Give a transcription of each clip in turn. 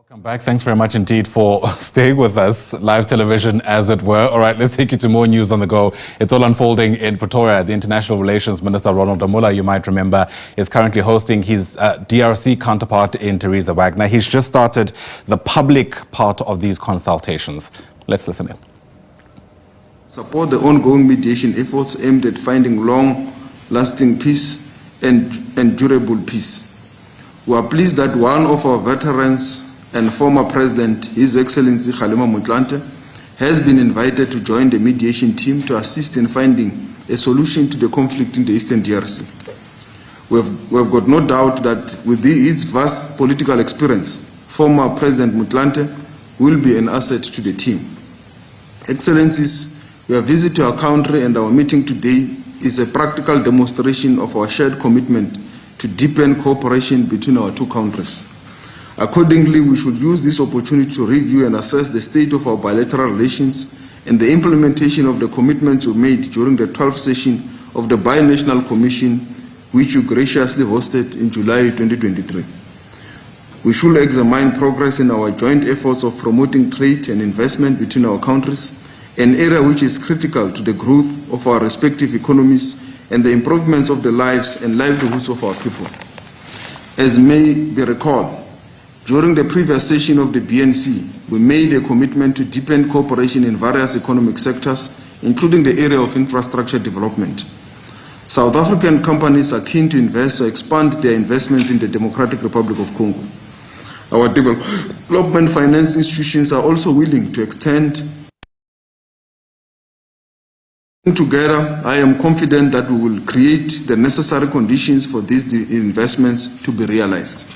Welcome back. Thanks very much indeed for staying with us, live television as it were. All right, let's take you to more news on the go. It's all unfolding in Pretoria. The International Relations Minister, Ronald Lamola, you might remember, is currently hosting his DRC counterpart in Thérèse Wagner. He's just started the public part of these consultations. Let's listen in. Support the ongoing mediation efforts aimed at finding long-lasting peace and durable peace. We are pleased that one of our veterans and former President, His Excellency Kgalema Motlanthe, has been invited to join the mediation team to assist in finding a solution to the conflict in the Eastern DRC. We have got no doubt that with his vast political experience, former President Motlanthe will be an asset to the team. Excellencies, your visit to our country and our meeting today is a practical demonstration of our shared commitment to deepen cooperation between our two countries. Accordingly, we should use this opportunity to review and assess the state of our bilateral relations and the implementation of the commitments we made during the 12th session of the Binational Commission, which you graciously hosted in July 2023. We should examine progress in our joint efforts of promoting trade and investment between our countries, an area which is critical to the growth of our respective economies and the improvements of the lives and livelihoods of our people. As may be recalled, during the previous session of the BNC, we made a commitment to deepen cooperation in various economic sectors, including the area of infrastructure development. South African companies are keen to invest or expand their investments in the Democratic Republic of Congo. Our development finance institutions are also willing to extend. Together, I am confident that we will create the necessary conditions for these investments to be realized.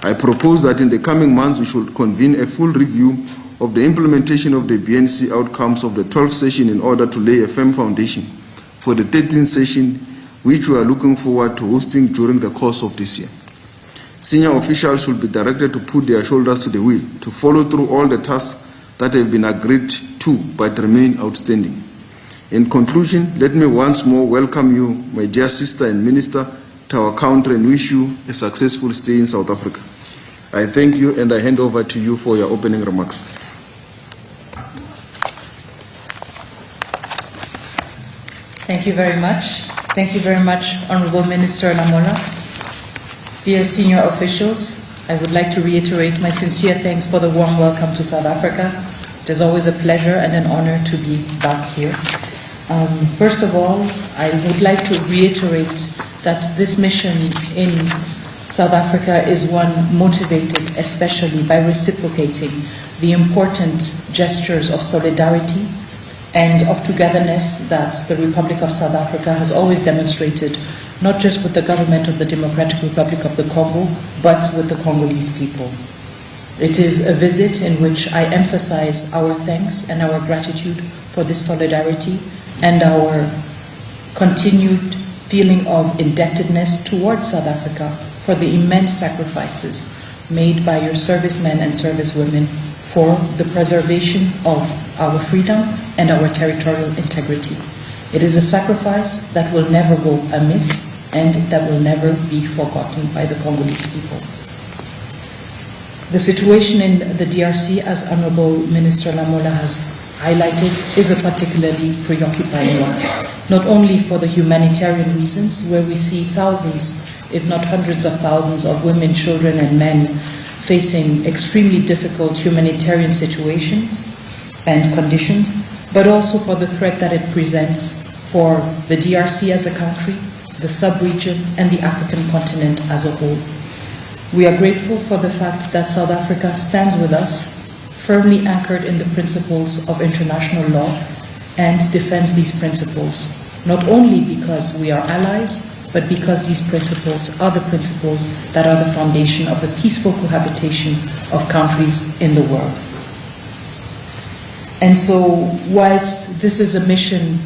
I propose that in the coming months we should convene a full review of the implementation of the BNC outcomes of the 12th session in order to lay a firm foundation for the 13th session, which we are looking forward to hosting during the course of this year. Senior officials should be directed to put their shoulders to the wheel to follow through all the tasks that have been agreed to but remain outstanding. In conclusion, let me once more welcome you, my dear sister and minister, to our country and wish you a successful stay in South Africa. I thank you and I hand over to you for your opening remarks. Thank you very much. Thank you very much, Honorable Minister Lamola. Dear senior officials, I would like to reiterate my sincere thanks for the warm welcome to South Africa. It is always a pleasure and an honor to be back here. First of all, I would like to reiterate that this mission in South Africa is one motivated especially by reciprocating the important gestures of solidarity and of togetherness that the Republic of South Africa has always demonstrated, not just with the government of the Democratic Republic of the Congo, but with the Congolese people. It is a visit in which I emphasize our thanks and our gratitude for this solidarity and our continued feeling of indebtedness towards South Africa for the immense sacrifices made by your servicemen and servicewomen for the preservation of our freedom and our territorial integrity. It is a sacrifice that will never go amiss and that will never be forgotten by the Congolese people. The situation in the DRC, as Honorable Minister Lamola has highlighted, is a particularly preoccupying one, not only for the humanitarian reasons, where we see thousands, if not hundreds of thousands of women, children and men facing extremely difficult humanitarian situations and conditions, but also for the threat that it presents for the DRC as a country, the sub-region and the African continent as a whole. We are grateful for the fact that South Africa stands with us, firmly anchored in the principles of international law, and defends these principles, not only because we are allies, but because these principles are the principles that are the foundation of the peaceful cohabitation of countries in the world. And so, whilst this is a mission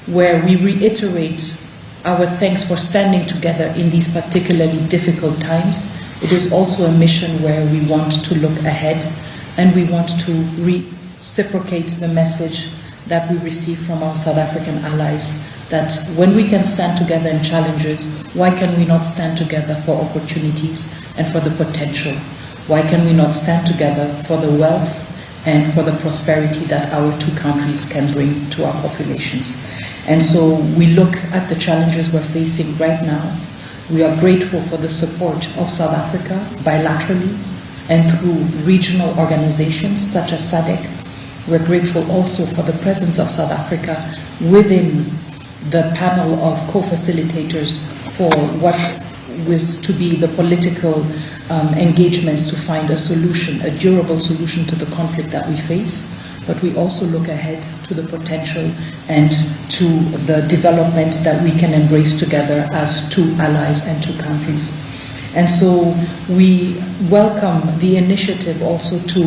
where we reiterate our thanks for standing together in these particularly difficult times, it is also a mission where we want to look ahead and we want to reciprocate the message that we receive from our South African allies, that when we can stand together in challenges, why can we not stand together for opportunities and for the potential? Why can we not stand together for the wealth and for the prosperity that our two countries can bring to our populations? And so we look at the challenges we're facing right now. We are grateful for the support of South Africa bilaterally and through regional organizations such as SADC. We're grateful also for the presence of South Africa within the panel of co-facilitators for what was to be the political engagements to find a solution, a durable solution to the conflict that we face. But we also look ahead to the potential and to the development that we can embrace together as two allies and two countries. And so we welcome the initiative also to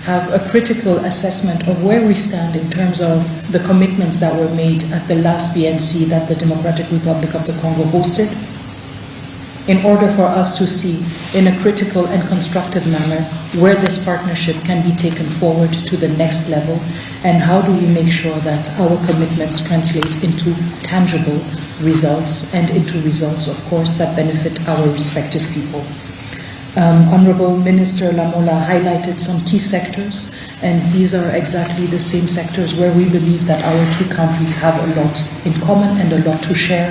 have a critical assessment of where we stand in terms of the commitments that were made at the last BNC that the Democratic Republic of the Congo hosted, in order for us to see in a critical and constructive manner where this partnership can be taken forward to the next level, and how do we make sure that our commitments translate into tangible results and into results, of course, that benefit our respective people. Honorable Minister Lamola highlighted some key sectors, and these are exactly the same sectors where we believe that our two countries have a lot in common and a lot to share.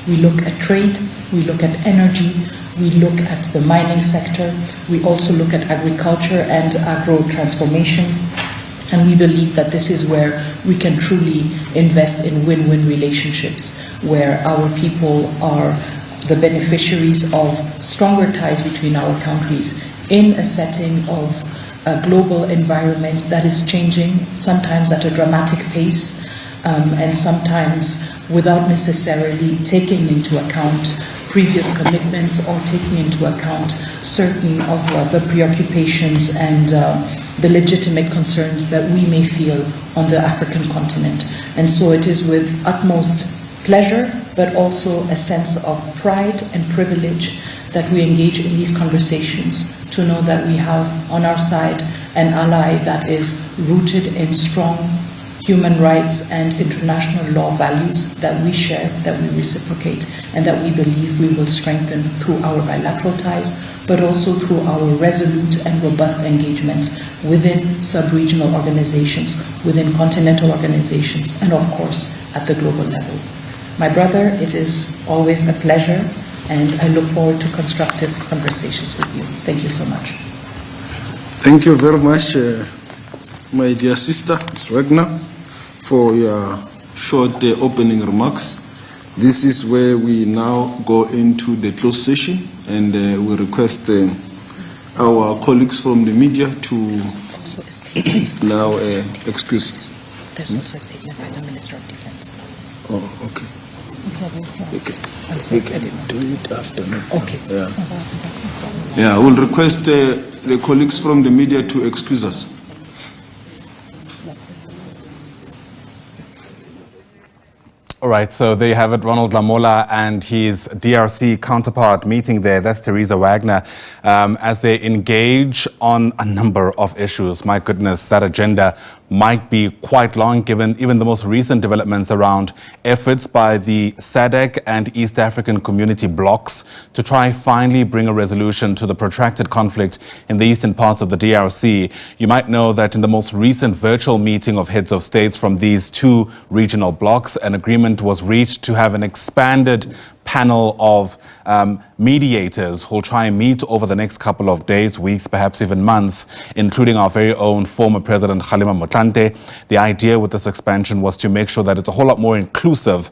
We look at trade, we look at energy, we look at the mining sector, we also look at agriculture and agro-transformation, and we believe that this is where we can truly invest in win-win relationships, where our people are the beneficiaries of stronger ties between our countries in a setting of a global environment that is changing, sometimes at a dramatic pace, and sometimes without necessarily taking into account previous commitments or taking into account certain of the preoccupations and the legitimate concerns that we may feel on the African continent. And so it is with utmost pleasure, but also a sense of pride and privilege that we engage in these conversations, to know that we have on our side an ally that is rooted in strong human rights and international law values that we share, that we reciprocate, and that we believe we will strengthen through our bilateral ties, but also through our resolute and robust engagements within sub-regional organizations, within continental organizations, and of course at the global level. My brother, it is always a pleasure, and I look forward to constructive conversations with you. Thank you so much. Thank you very much, my dear sister, Ms. Wagner, for your short opening remarks. This is where we now go into the closed session, and we request our colleagues from the media to now excuse. There's also a statement by the Minister of Defense. Oh, okay. Okay. I'm sorry, We can do it after. Okay. Yeah, I will request the colleagues from the media to excuse us. All right, so there you have it, Ronald Lamola and his DRC counterpart meeting there. That's Thérèse Wagner, as they engage on a number of issues. My goodness, that agenda might be quite long, given even the most recent developments around efforts by the SADC and East African community blocs to try finally bring a resolution to the protracted conflict in the eastern parts of the DRC. You might know that in the most recent virtual meeting of heads of states from these two regional blocs, an agreement was reached to have an expanded panel of mediators who will try and meet over the next couple of days, weeks, perhaps even months, including our very own former President Kgalema Motlanthe. The idea with this expansion was to make sure that it's a whole lot more inclusive.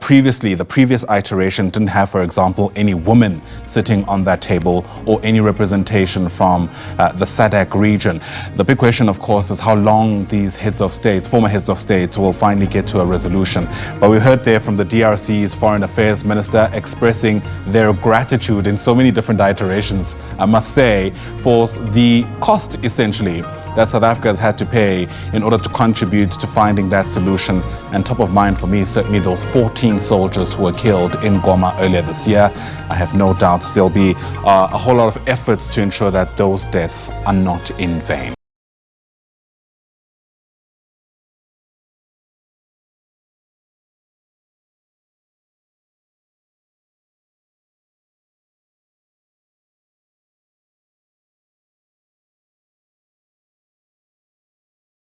Previously, the previous iteration didn't have, for example, any women sitting on that table or any representation from the SADC region. The big question, of course, is how long these heads of states, former heads of states, will finally get to a resolution. But we heard there from the DRC's Foreign Affairs Minister expressing their gratitude in so many different iterations, I must say, for the cost, essentially, that South Africa has had to pay in order to contribute to finding that solution. And top of mind for me, certainly those 14 soldiers who were killed in Goma earlier this year. I have no doubt there'll be a whole lot of efforts to ensure that those deaths are not in vain.